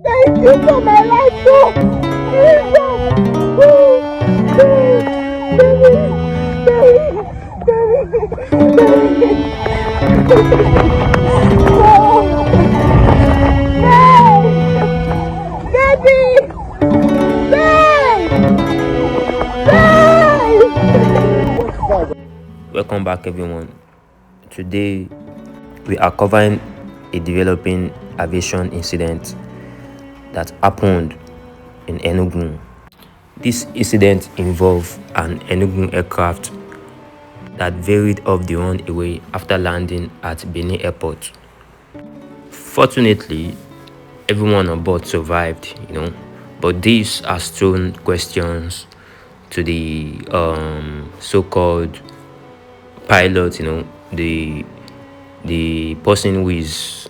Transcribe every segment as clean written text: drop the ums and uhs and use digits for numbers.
Thank you for my life, oh, Welcome back, everyone. Today we are covering a developing aviation incident that happened in Enugu. This incident involved an Enugu aircraft that veered off the runway after landing at Benin Airport. Fortunately, everyone on board survived, but this has thrown questions to the so-called pilot, the person who is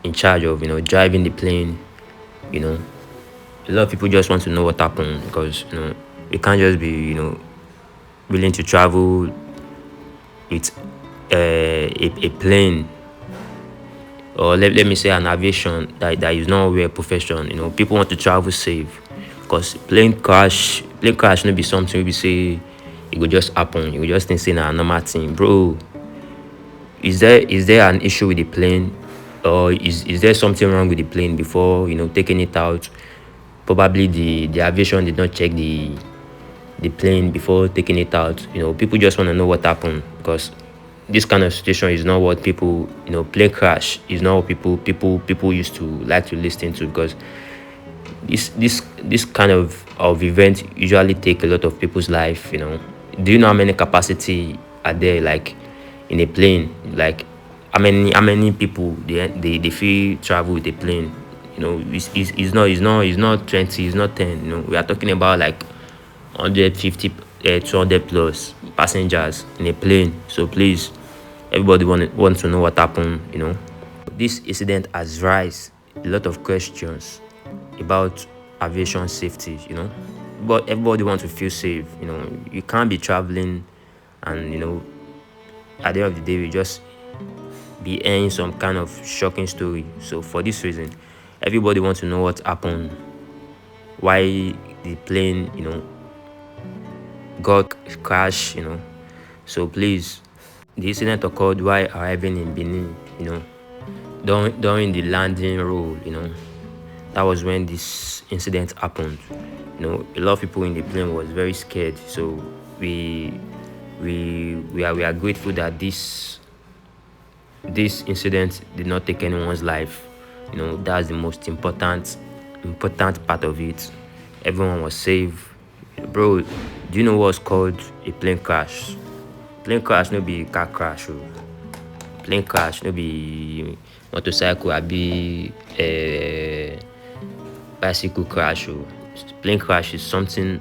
in charge of driving the plane. A lot of people just want to know what happened, because we can't just be willing to travel with a plane, or let me say an aviation that is not a profession. People want to travel safe, because plane crash no be something we say it will just happen. You go just think say na normal thing, bro. Is there an issue with the plane, or is there something wrong with the plane before taking it out? Probably the aviation did not check the plane before taking it out. People just want to know what happened, because this kind of situation is not what people, plane crash is not what people used to like to listen to, because this kind of event usually take a lot of people's life. Do you know how many capacity are there, like in a plane? Like how many people they feel travel with a plane? It's not 20, it's not 10. We are talking about like 150, 200 plus passengers in a plane. So please, everybody wants to know what happened. This incident has raised a lot of questions about aviation safety. But everybody wants to feel safe. You can't be traveling and at the end of the day we just be hearing some kind of shocking story. So for this reason, everybody wants to know what happened, why the plane got crashed. So please, the incident occurred while arriving in Benin. During the landing roll. That was when this incident happened. A lot of people in the plane was very scared. So we are grateful that this incident did not take anyone's life. That's the most important part of it. Everyone was safe. Bro, do you know what's called a plane crash? Plane crash no be car crash. Plane crash no be motorcycle abi bicycle crash. Plane crash is something,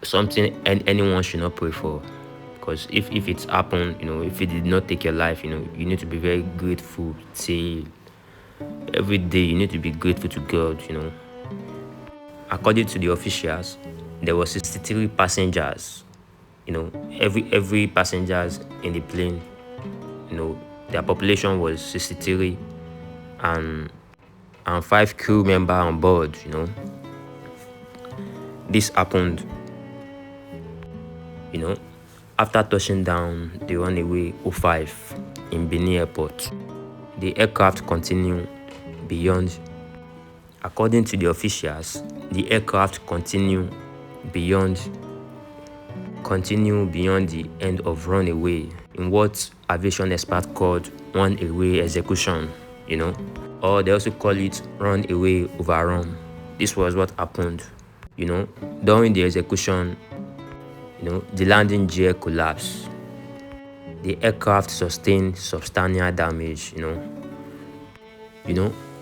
something anyone should not pray for, because if it's happened, if it did not take your life, you need to be very grateful till every day. You need to be grateful to God. According to the officials, there were 63 passengers. Every passengers in the plane, their population was 63, and 5 crew member on board. This happened after touching down the runway 05 in Benin Airport. The aircraft continued beyond. According to the officials, the aircraft continued beyond the end of runway, in what aviation experts called runway execution, or they also call it runway overrun. This was what happened. During the execution, the landing gear collapsed. The aircraft sustained substantial damage. A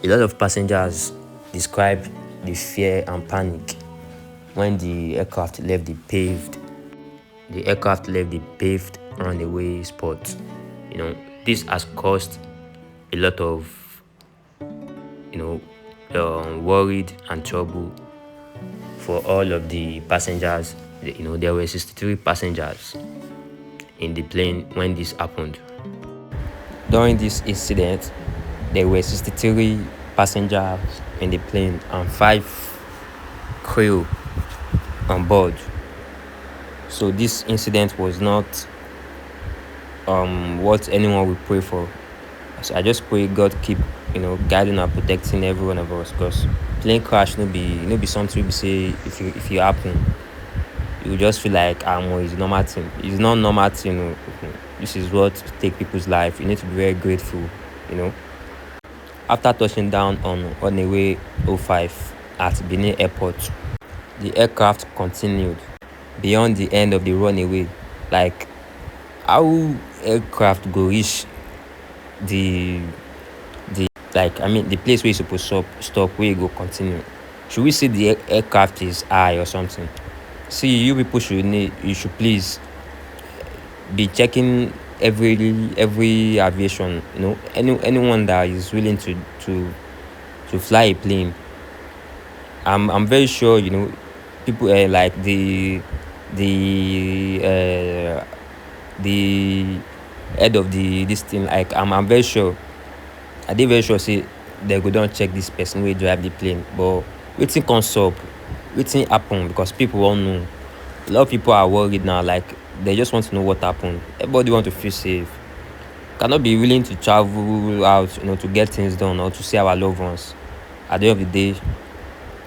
lot of passengers described the fear and panic when the aircraft left the paved runway spot. This has caused a lot of worried and trouble for all of the passengers. There were 63 passengers in the plane when this happened. During this incident, there were 63 passengers in the plane and 5 crew on board. So this incident was not what anyone would pray for. So I just pray God keep guiding and protecting every one of us, because plane crash no be something we say if you happen you just feel like it's normal thing. It's not normal thing. This is what take people's life. You need to be very grateful. After touching down on runway 05 at Benin Airport, the aircraft continued beyond the end of the runway. Like, how aircraft go reach the place where you supposed to stop, where you go continue? Should we say the aircraft is high or something? See, you people you should please be checking every aviation. Anyone that is willing to fly a plane. I'm very sure people like the head of this thing. Like, I'm very sure. I dey very sure say they go don check this person wey drive the plane. But wetin come sup? Wetin happen? Because people won't know. A lot of people are worried now. Like, they just want to know what happened. Everybody want to feel safe. Cannot be willing to travel out, to get things done or to see our loved ones. At the end of the day,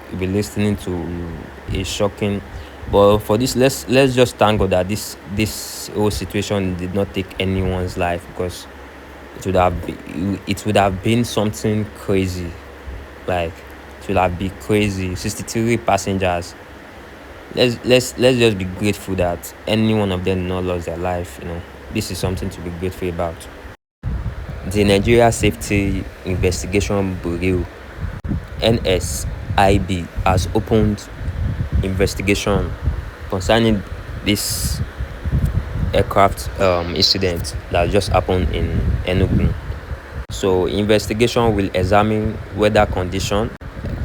you'll be listening to a shocking. But for this, let's just thank God that this whole situation did not take anyone's life, because it would have been something crazy. Like, it would have been crazy. 63 passengers. Let's just be grateful that any one of them did not lost their life. This is something to be grateful about. The Nigeria Safety Investigation Bureau (NSIB) has opened investigation concerning this aircraft incident that just happened in Enugu. So investigation will examine weather condition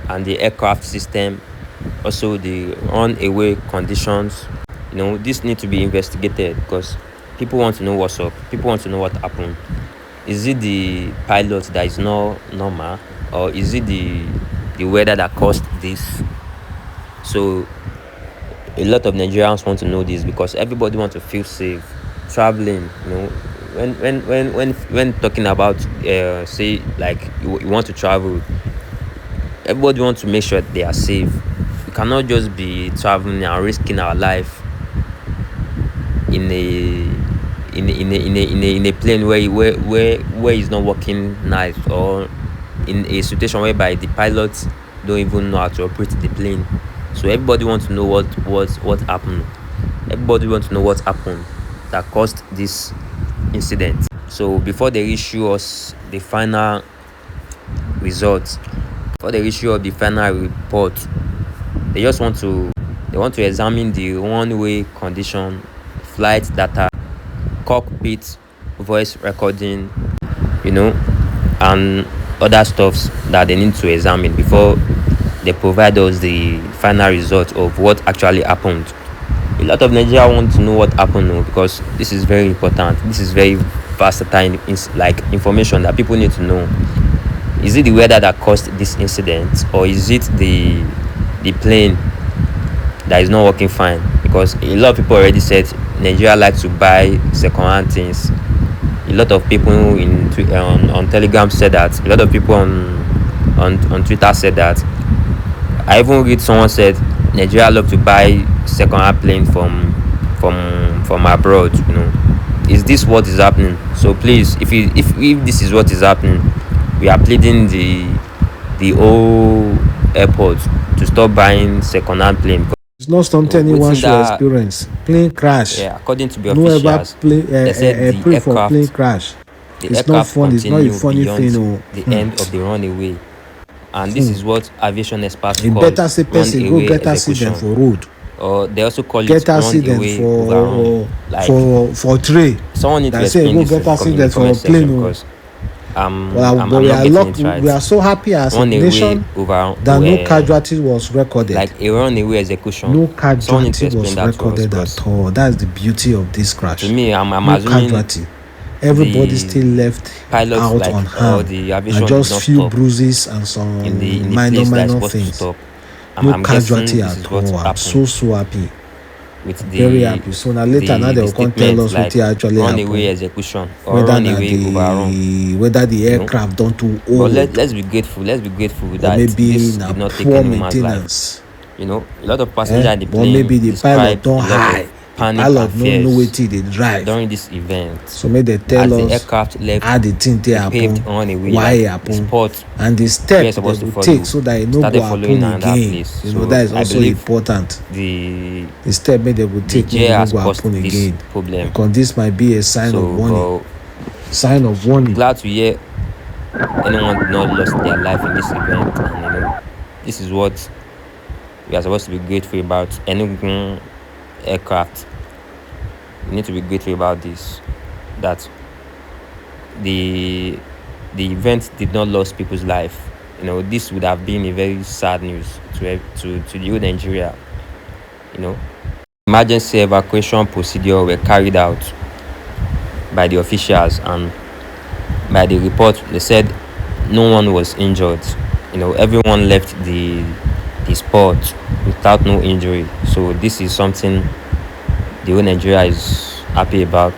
and the aircraft system, also the runaway conditions. This need to be investigated, because people want to know what's up. People want to know what happened. Is it the pilot that is not normal, or is it the weather that caused this? So a lot of Nigerians want to know this, because everybody wants to feel safe traveling. When talking about say, like, you want to travel, everybody wants to make sure they are safe. We cannot just be traveling and risking our life in a plane where it's not working nice, or in a situation whereby the pilots don't even know how to operate the plane. So everybody wants to know what happened. Everybody wants to know what happened that caused this incident. So before they issue us the final results, before they issue us the final report, they want to examine the runway condition, flight data, cockpit voice recording, and other stuffs that they need to examine before they provide us the final result of what actually happened. A lot of Nigeria want to know what happened, because this is very important. This is very versatile, like, information that people need to know. Is it the weather that caused this incident, or is it the plane that is not working fine? Because a lot of people already said Nigeria likes to buy second-hand things. A lot of people on Telegram said that. A lot of people on Twitter said that. I even read someone said Nigeria love to buy second-hand plane from abroad. Is this what is happening? So please, if this is what is happening, we are pleading the whole airport to stop buying second-hand plane. It's not something anyone should experience. Plane crash. Yeah, according to the no officials, they said pray for plane crash. It's not fun. It's not a funny thing. The end of the runaway. And this is what aviation experts call better say person go get accident for road, or they also call get it accident for train. Someone needs to explain this get accident for plane, because we are so happy as a nation that no casualty was recorded. Like a runaway execution. No casualty was recorded at all. That's the beauty of this crash. To me, I'm no assuming casualty. Everybody the still left pilots out like or unharmed. the Now aviation did just not few stop bruises and in some the minor place that is minor supposed to things. stop. No I'm guessing casualty this is at what all. I'm happened so happy. with Very happy. So now later now they the will come tell statement us what like actually runaway happened. execution or Whether na runaway overrun, the you know. aircraft don't too But old let's be grateful. Let's be grateful or that maybe this na did not take poor any woman's life. maintenance. You know, a lot of passengers in the But plane maybe the pilot described a don't lot of high. The panic and pilot no know fears wetin they drive. during this event. So may they As tell the us aircraft left how the thing they the paved happen, runway, why like it the happen, spot and the we step are they supposed to will take follow so that it no go started following happen another again. place. You know, So that is I also believe important. the The step may they will the take when jail it no has go caused happen this again. problem. Because this might be a sign of So, warning. but Sign of warning. glad to hear anyone did not lost their life in this event, and you know, this is what we are supposed to be grateful about. Enugu aircraft, we need to be grateful about this, that the event did not lose people's life. You know, this would have been a very sad news to the whole Nigeria. You know, emergency evacuation procedure were carried out by the officials, and by the report they said no one was injured. You know, everyone left the spot without no injury. So this is something the whole Nigeria is happy about.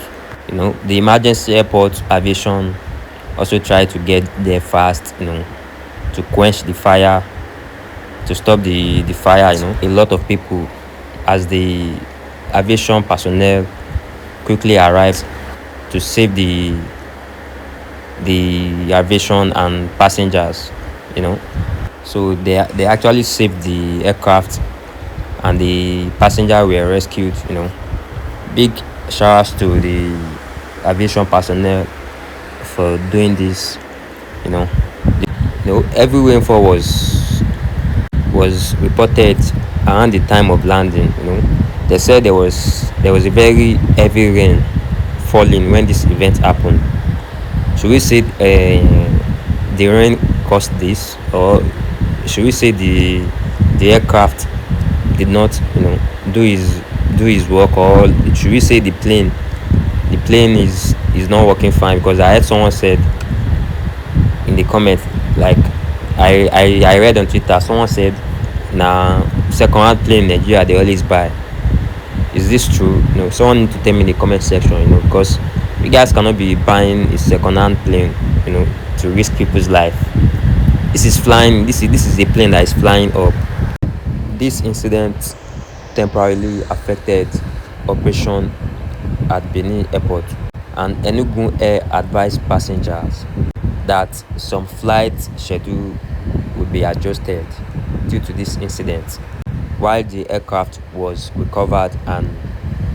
You know, the emergency airport aviation also tried to get there fast, you know, to quench the fire, to stop the fire. You know, a lot of people, as the aviation personnel quickly arrived to save the aviation and passengers, you know. So they actually saved the aircraft and the passenger were rescued. You know, big showers to the aviation personnel for doing this. You know, every rainfall was reported around the time of landing. You know, they said there was a very heavy rain falling when this event happened. Should we say the rain caused this, or should we say the aircraft did not, you know, do his work, or should we say the plane is not working fine? Because I heard someone said in the comment, like I read on Twitter, someone said now second-hand plane in Nigeria they always buy. Is this true? You know, someone need to tell me in the comment section, you know, because you guys cannot be buying a second-hand plane, you know, to risk people's life. This is flying. This is a plane that is flying up. This incident temporarily affected operation at Benin Airport, and Enugu Air advised passengers that some flight schedule would be adjusted due to this incident, while the aircraft was recovered and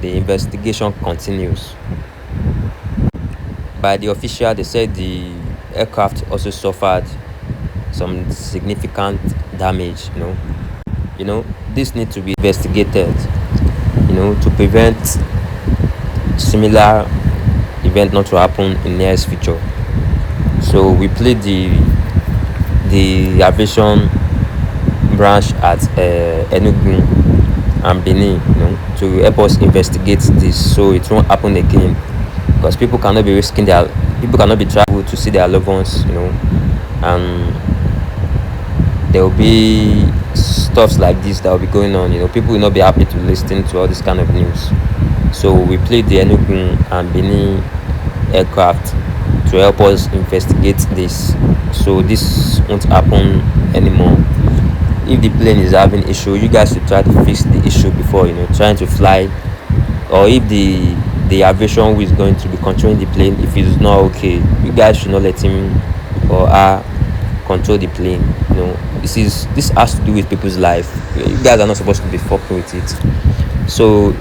the investigation continues. By the official, they said the aircraft also suffered some significant damage. You know, this needs to be investigated, you know, to prevent similar event not to happen in nearest future. So we played the aviation branch at Enugu and Benin, you know, to help us investigate this so it won't happen again. Because people cannot be traveled to see their loved ones, you know, and there will be stuffs like this that will be going on. You know, people will not be happy to listen to all this kind of news. So we played the Enugu and Benin aircraft to help us investigate this, so this won't happen anymore. If the plane is having issue, you guys should try to fix the issue before, you know, trying to fly. Or if the aviation who is going to be controlling the plane, if it's not okay, you guys should not let him or her control the plane. You know, this has to do with people's life. You guys are not supposed to be fucking with it. So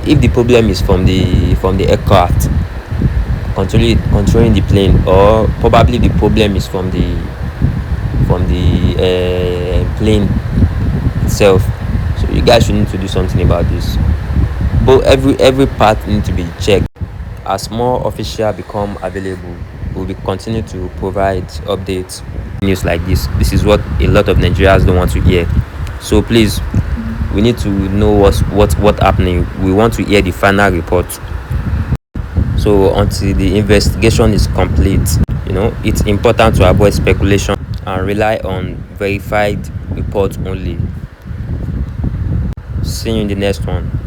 if the problem is from the aircraft controlling the plane, or probably the problem is from the plane itself, so you guys should need to do something about this. But every part need to be checked. As more official become available, we will continue to provide updates, news like this. This is what a lot of Nigerians don't want to hear. So please, we need to know what happening. We want to hear the final report. So So until the investigation is complete, it's important to avoid speculation and rely on verified reports only. See you in the next one.